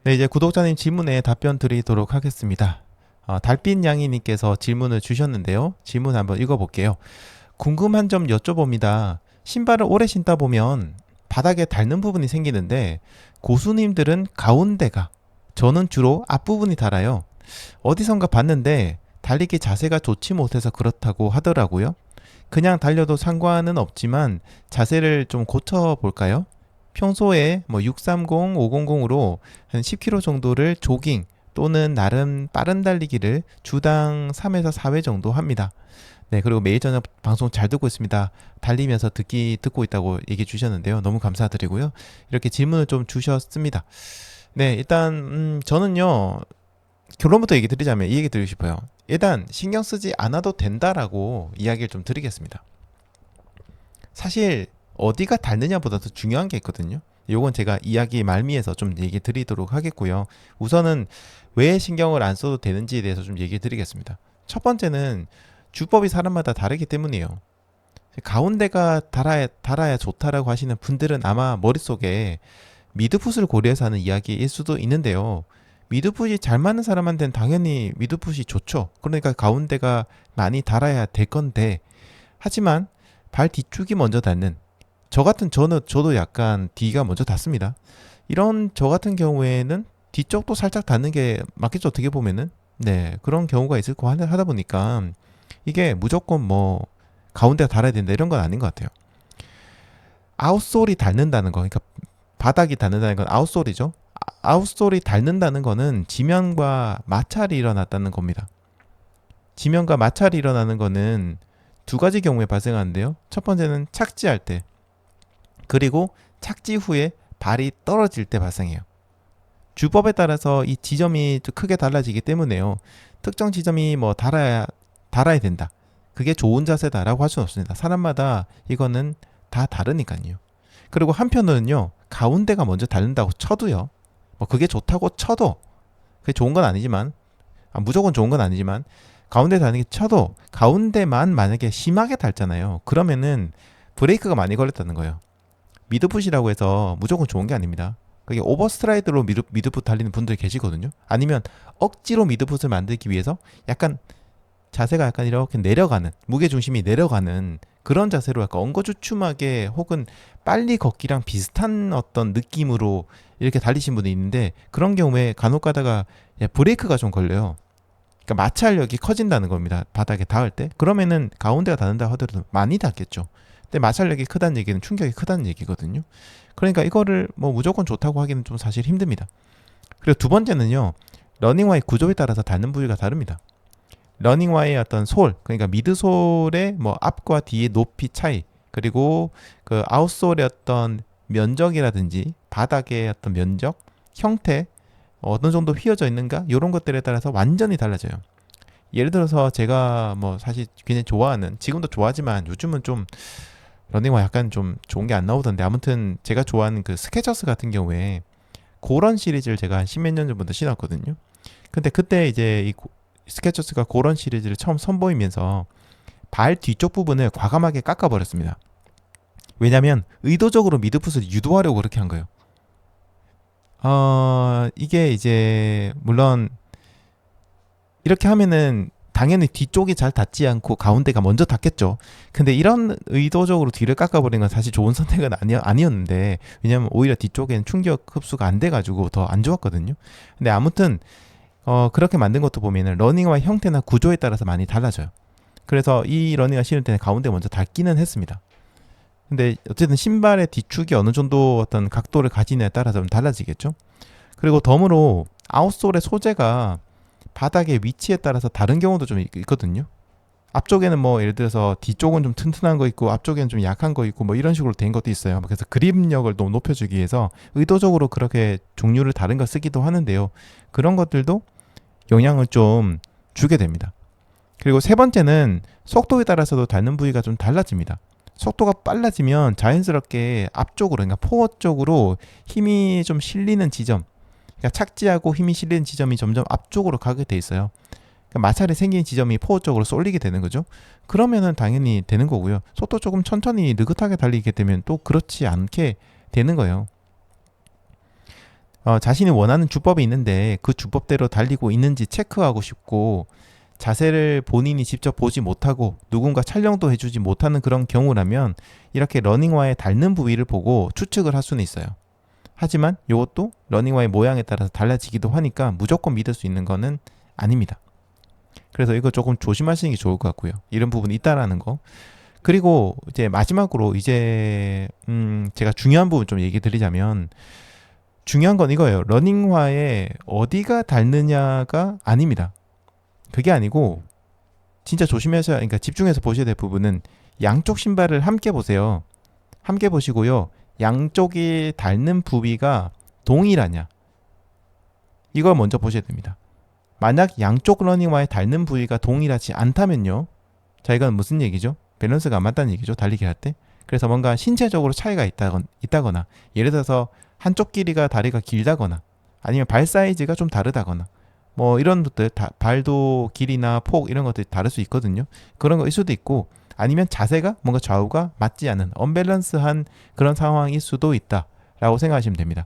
네, 이제 구독자님 질문에 답변 드리도록 하겠습니다. 달빛 양이님께서 질문을 주셨는데요. 질문 한번 읽어볼게요. 궁금한 점 여쭤봅니다. 신발을 오래 신다 보면 바닥에 닳는 부분이 생기는데 고수님들은 가운데가, 저는 주로 앞부분이 닳아요. 어디선가 봤는데 달리기 자세가 좋지 못해서 그렇다고 하더라고요. 그냥 달려도 상관은 없지만 자세를 좀 고쳐볼까요? 평소에 뭐 630, 500으로 한 10km 정도를 조깅 또는 나름 빠른 달리기를 주당 3에서 4회 정도 합니다. 네, 그리고 매일 저녁 방송 잘 듣고 있습니다. 달리면서 듣고 있다고 얘기해 주셨는데요. 너무 감사드리고요. 이렇게 질문을 좀 주셨습니다. 네, 일단 저는요. 결론부터 얘기 드리자면 이 얘기 드리고 싶어요. 일단 신경 쓰지 않아도 된다라고 이야기를 좀 드리겠습니다. 사실 어디가 닳느냐보다 더 중요한 게 있거든요. 요건 제가 이야기 말미에서 좀 얘기 드리도록 하겠고요. 우선은 왜 신경을 안 써도 되는지에 대해서 좀 얘기 드리겠습니다. 첫 번째는 주법이 사람마다 다르기 때문이에요. 가운데가 달아야 좋다라고 하시는 분들은 아마 머릿속에 미드풋을 고려해서 하는 이야기일 수도 있는데요. 미드풋이 잘 맞는 사람한테는 당연히 미드풋이 좋죠. 그러니까 가운데가 많이 달아야 될 건데, 하지만 발 뒤쪽이 먼저 닿는, 저도 약간 D가 먼저 닿습니다. 이런 저 같은 경우에는 뒤쪽도 살짝 닿는 게 맞겠죠. 어떻게 보면은. 네, 그런 경우가 있을 거 하다 보니까 이게 무조건 뭐 가운데가 닿아야 된다 이런 건 아닌 것 같아요. 아웃솔이 닿는다는 거, 그러니까 바닥이 닿는다는 건 아웃솔이죠. 아웃솔이 닳는다는 거는 지면과 마찰이 일어났다는 겁니다. 지면과 마찰이 일어나는 거는 두 가지 경우에 발생하는데요. 첫 번째는 착지할 때, 그리고 착지 후에 발이 떨어질 때 발생해요. 주법에 따라서 이 지점이 좀 크게 달라지기 때문에요. 특정 지점이 뭐 달아야 된다. 그게 좋은 자세다라고 할 수는 없습니다. 사람마다 이거는 다 다르니까요. 그리고 한편으로는요. 가운데가 먼저 닳는다고 쳐도요. 뭐 그게 좋다고 쳐도, 그게 좋은 건 아니지만, 무조건 좋은 건 아니지만, 가운데 닿는 게 쳐도 가운데만 만약에 심하게 닳잖아요. 그러면은 브레이크가 많이 걸렸다는 거예요. 미드풋이라고 해서 무조건 좋은 게 아닙니다. 그게 오버스트라이드로 미드풋 달리는 분들이 계시거든요. 아니면 억지로 미드풋을 만들기 위해서 약간 자세가 약간 이렇게 내려가는, 무게 중심이 내려가는 그런 자세로 약간 엉거주춤하게 혹은 빨리 걷기랑 비슷한 어떤 느낌으로 이렇게 달리신 분이 있는데, 그런 경우에 간혹 가다가 브레이크가 좀 걸려요. 그러니까 마찰력이 커진다는 겁니다. 바닥에 닿을 때. 그러면은 가운데가 닿는다 하더라도 많이 닿겠죠. 근데 마찰력이 크다는 얘기는 충격이 크다는 얘기거든요. 그러니까 이거를 뭐 무조건 좋다고 하기는 좀 사실 힘듭니다. 그리고 두 번째는요. 러닝화의 구조에 따라서 닿는 부위가 다릅니다. 러닝화의 어떤 솔, 그러니까 미드솔의 뭐 앞과 뒤의 높이 차이, 그리고 그 아웃솔의 어떤 면적이라든지 바닥의 어떤 면적, 형태, 어느 정도 휘어져 있는가, 이런 것들에 따라서 완전히 달라져요. 예를 들어서 제가 뭐 사실 굉장히 좋아하는, 지금도 좋아하지만 요즘은 좀 러닝화 약간 좀 좋은 게 안 나오던데, 아무튼 제가 좋아하는 그 스케쳐스 같은 경우에 고런 시리즈를 제가 한 십몇 년 전부터 신었거든요. 근데 그때 이제 이 스케쳐스가 고런 시리즈를 처음 선보이면서 발 뒤쪽 부분을 과감하게 깎아버렸습니다. 왜냐면 의도적으로 미드풋을 유도하려고 그렇게 한 거예요. 이게 이제 물론 이렇게 하면은 당연히 뒤쪽이 잘 닿지 않고 가운데가 먼저 닿겠죠. 근데 이런 의도적으로 뒤를 깎아버린 건 사실 좋은 선택은 아니었는데, 왜냐면 오히려 뒤쪽엔 충격 흡수가 안 돼가지고 더 안 좋았거든요. 근데 아무튼 그렇게 만든 것도 보면은 러닝화 형태나 구조에 따라서 많이 달라져요. 그래서 이 러닝화 신을 때는 가운데 먼저 닿기는 했습니다. 근데 어쨌든 신발의 뒤축이 어느 정도 어떤 각도를 가지느냐에 따라서 좀 달라지겠죠. 그리고 덤으로 아웃솔의 소재가 바닥의 위치에 따라서 다른 경우도 좀 있거든요. 앞쪽에는 뭐 예를 들어서 뒤쪽은 좀 튼튼한 거 있고 앞쪽에는 좀 약한 거 있고 뭐 이런 식으로 된 것도 있어요. 그래서 그립력을 좀 높여주기 위해서 의도적으로 그렇게 종류를 다른 거 쓰기도 하는데요. 그런 것들도 영향을 좀 주게 됩니다. 그리고 세 번째는 속도에 따라서도 닿는 부위가 좀 달라집니다. 속도가 빨라지면 자연스럽게 앞쪽으로, 그러니까 포어 쪽으로 힘이 좀 실리는 지점, 그러니까 착지하고 힘이 실리는 지점이 점점 앞쪽으로 가게 돼 있어요. 그러니까 마찰이 생기는 지점이 포어 쪽으로 쏠리게 되는 거죠. 그러면은 당연히 되는 거고요. 속도 조금 천천히 느긋하게 달리게 되면 또 그렇지 않게 되는 거예요. 자신이 원하는 주법이 있는데 그 주법대로 달리고 있는지 체크하고 싶고 자세를 본인이 직접 보지 못하고 누군가 촬영도 해주지 못하는 그런 경우라면 이렇게 러닝화의 닳는 부위를 보고 추측을 할 수는 있어요. 하지만 이것도 러닝화의 모양에 따라서 달라지기도 하니까 무조건 믿을 수 있는 거는 아닙니다. 그래서 이거 조금 조심하시는 게 좋을 것 같고요. 이런 부분이 있다라는 거. 그리고 이제 마지막으로 이제 제가 중요한 부분 좀 얘기 드리자면 중요한 건 이거예요. 러닝화에 어디가 닳느냐가 아닙니다. 그게 아니고 진짜 조심하셔야, 그러니까 집중해서 보셔야 될 부분은 양쪽 신발을 함께 보세요. 함께 보시고요. 양쪽이 닳는 부위가 동일하냐, 이걸 먼저 보셔야 됩니다. 만약 양쪽 러닝화에 닳는 부위가 동일하지 않다면요, 자, 이건 무슨 얘기죠? 밸런스가 안 맞다는 얘기죠, 달리기 할 때. 그래서 뭔가 신체적으로 차이가 있다거나 예를 들어서 한쪽 길이가 다리가 길다거나 아니면 발 사이즈가 좀 다르다거나 뭐 이런 것들, 발도 길이나 폭 이런 것들이 다를 수 있거든요. 그런 거일 수도 있고, 아니면 자세가 뭔가 좌우가 맞지 않은 언밸런스한 그런 상황일 수도 있다라고 생각하시면 됩니다.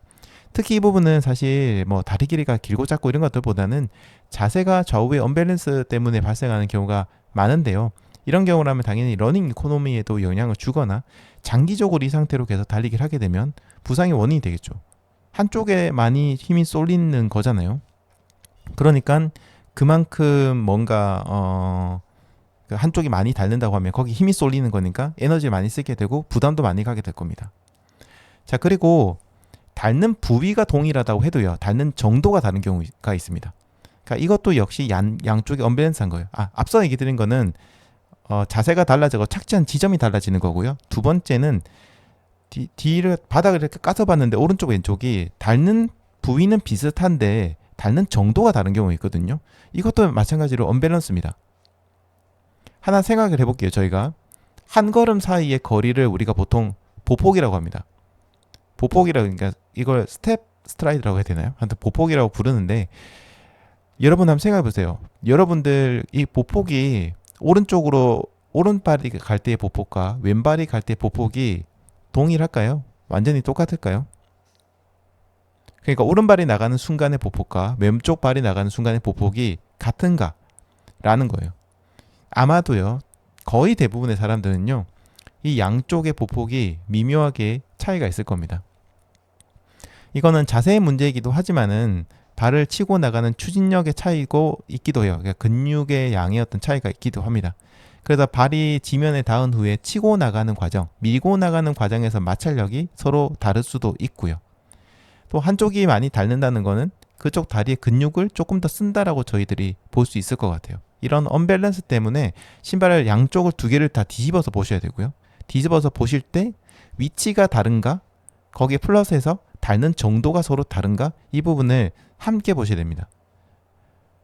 특히 이 부분은 사실 뭐 다리 길이가 길고 작고 이런 것들보다는 자세가 좌우의 언밸런스 때문에 발생하는 경우가 많은데요. 이런 경우라면 당연히 러닝 이코노미에도 영향을 주거나 장기적으로 이 상태로 계속 달리기를 하게 되면 부상의 원인이 되겠죠. 한쪽에 많이 힘이 쏠리는 거잖아요. 그러니까 그만큼 뭔가 그 한쪽이 많이 닳는다고 하면 거기 힘이 쏠리는 거니까 에너지를 많이 쓰게 되고 부담도 많이 가게 될 겁니다. 자, 그리고 닳는 부위가 동일하다고 해도요, 닳는 정도가 다른 경우가 있습니다. 그러니까 이것도 역시 양쪽이 언밸런스한 거예요. 앞서 얘기 드린 거는 자세가 달라지고 착지한 지점이 달라지는 거고요. 두 번째는 뒤를 바닥을 이렇게 까서 봤는데 오른쪽 왼쪽이 닳는 부위는 비슷한데 닳는 정도가 다른 경우가 있거든요. 이것도 마찬가지로 언밸런스입니다. 하나 생각을 해볼게요. 저희가 한 걸음 사이의 거리를 우리가 보통 보폭이라고 합니다. 보폭이라고, 그러니까 이걸 스텝 스트라이드라고 해야 되나요? 하여튼 보폭이라고 부르는데, 여러분 한번 생각해 보세요. 여러분들 이 보폭이 오른쪽으로 오른발이 갈 때의 보폭과 왼발이 갈 때의 보폭이 동일할까요? 완전히 똑같을까요? 그러니까 오른발이 나가는 순간의 보폭과 왼쪽 발이 나가는 순간의 보폭이 같은가? 라는 거예요. 아마도요, 거의 대부분의 사람들은요, 이 양쪽의 보폭이 미묘하게 차이가 있을 겁니다. 이거는 자세의 문제이기도 하지만은 발을 치고 나가는 추진력의 차이고 있기도 해요. 그러니까 근육의 양의 어떤 차이가 있기도 합니다. 그래서 발이 지면에 닿은 후에 치고 나가는 과정, 밀고 나가는 과정에서 마찰력이 서로 다를 수도 있고요. 또 한쪽이 많이 닳는다는 거는 그쪽 다리의 근육을 조금 더 쓴다라고 저희들이 볼 수 있을 것 같아요. 이런 언밸런스 때문에 신발을 양쪽을 두 개를 다 뒤집어서 보셔야 되고요. 뒤집어서 보실 때 위치가 다른가, 거기에 플러스해서 닳는 정도가 서로 다른가, 이 부분을 함께 보셔야 됩니다.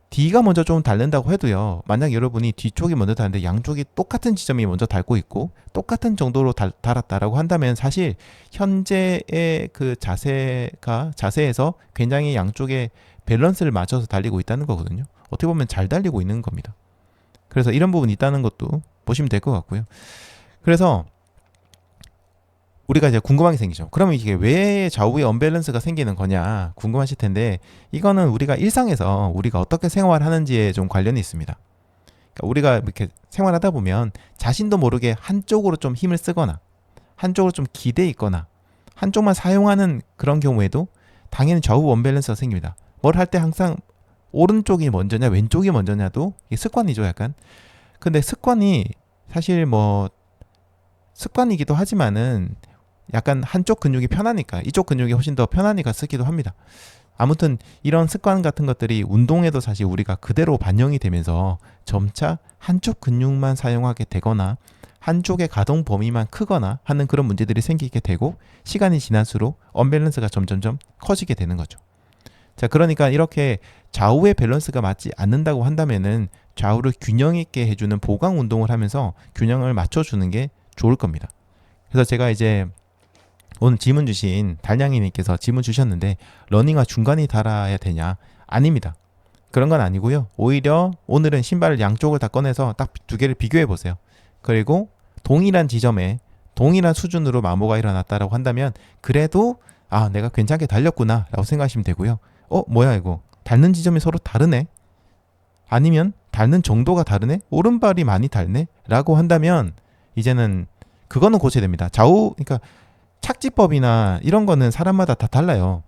D가 먼저 좀 닳는다고 해도요, 만약 여러분이 뒤쪽이 먼저 닳는데 양쪽이 똑같은 지점이 먼저 닳고 있고 똑같은 정도로 닳았다라고 한다면 사실 현재의 그 자세에서 굉장히 양쪽의 밸런스를 맞춰서 달리고 있다는 거거든요. 어떻게 보면 잘 달리고 있는 겁니다. 그래서 이런 부분이 있다는 것도 보시면 될 것 같고요. 그래서 우리가 이제 궁금한 게 생기죠. 그러면 이게 왜 좌우의 언밸런스가 생기는 거냐 궁금하실 텐데, 이거는 우리가 일상에서 우리가 어떻게 생활하는지에 좀 관련이 있습니다. 그러니까 우리가 이렇게 생활하다 보면 자신도 모르게 한쪽으로 좀 힘을 쓰거나 한쪽으로 좀 기대 있거나 한쪽만 사용하는 그런 경우에도 당연히 좌우 언밸런스가 생깁니다. 뭘 할 때 항상 오른쪽이 먼저냐 왼쪽이 먼저냐도 이게 습관이죠, 약간. 근데 습관이 사실 뭐 습관이기도 하지만은 약간 한쪽 근육이 편하니까, 이쪽 근육이 훨씬 더 편하니까 쓰기도 합니다. 아무튼 이런 습관 같은 것들이 운동에도 사실 우리가 그대로 반영이 되면서 점차 한쪽 근육만 사용하게 되거나 한쪽의 가동 범위만 크거나 하는 그런 문제들이 생기게 되고, 시간이 지날수록 언밸런스가 점점점 커지게 되는 거죠. 자, 그러니까 이렇게 좌우의 밸런스가 맞지 않는다고 한다면은 좌우를 균형 있게 해주는 보강 운동을 하면서 균형을 맞춰주는 게 좋을 겁니다. 그래서 제가 이제 오늘 질문 주신 달냥이님께서 질문 주셨는데, 러닝화 중간이 달아야 되냐? 아닙니다. 그런 건 아니고요. 오히려 오늘은 신발을 양쪽을 다 꺼내서 딱 두 개를 비교해 보세요. 그리고 동일한 지점에 동일한 수준으로 마모가 일어났다라고 한다면 그래도 아, 내가 괜찮게 달렸구나 라고 생각하시면 되고요. 뭐야 이거 닳는 지점이 서로 다르네, 아니면 닳는 정도가 다르네, 오른발이 많이 닳네 라고 한다면 이제는 그거는 고쳐야 됩니다. 그러니까 착지법이나 이런 거는 사람마다 다 달라요.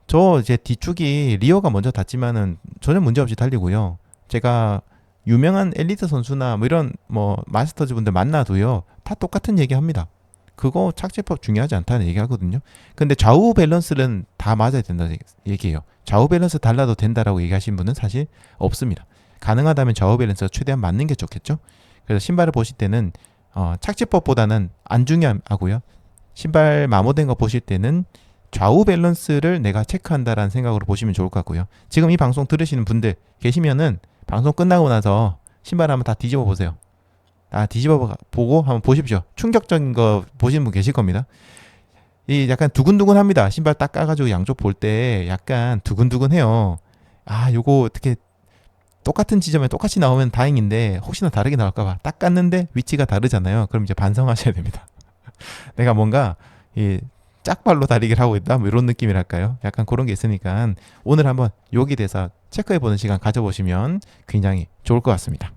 저 이제 뒤축이 리어가 먼저 닿지만은 전혀 문제 없이 달리고요. 제가 유명한 엘리트 선수나 뭐 이런 뭐 마스터즈 분들 만나도요, 다 똑같은 얘기 합니다. 그거 착지법 중요하지 않다는 얘기 하거든요. 근데 좌우 밸런스는 다 맞아야 된다는 얘기예요. 좌우 밸런스 달라도 된다라고 얘기하신 분은 사실 없습니다. 가능하다면 좌우 밸런스가 최대한 맞는 게 좋겠죠. 그래서 신발을 보실 때는 착지법보다는 안 중요하고요. 신발 마모된 거 보실 때는 좌우 밸런스를 내가 체크한다라는 생각으로 보시면 좋을 것 같고요. 지금 이 방송 들으시는 분들 계시면은 방송 끝나고 나서 신발 한번 다 뒤집어 보세요. 다 뒤집어 보고 한번 보십시오. 충격적인 거 보시는 분 계실 겁니다. 이 약간 두근두근합니다. 신발 딱 까가지고 양쪽 볼 때 약간 두근두근해요. 아, 요거 어떻게 똑같은 지점에 똑같이 나오면 다행인데 혹시나 다르게 나올까봐 딱 깠는데 위치가 다르잖아요. 그럼 이제 반성하셔야 됩니다. 내가 뭔가 이 짝발로 달리기를 하고 있다, 뭐 이런 느낌이랄까요? 약간 그런 게 있으니까 오늘 한번 여기 대해서 체크해보는 시간 가져보시면 굉장히 좋을 것 같습니다.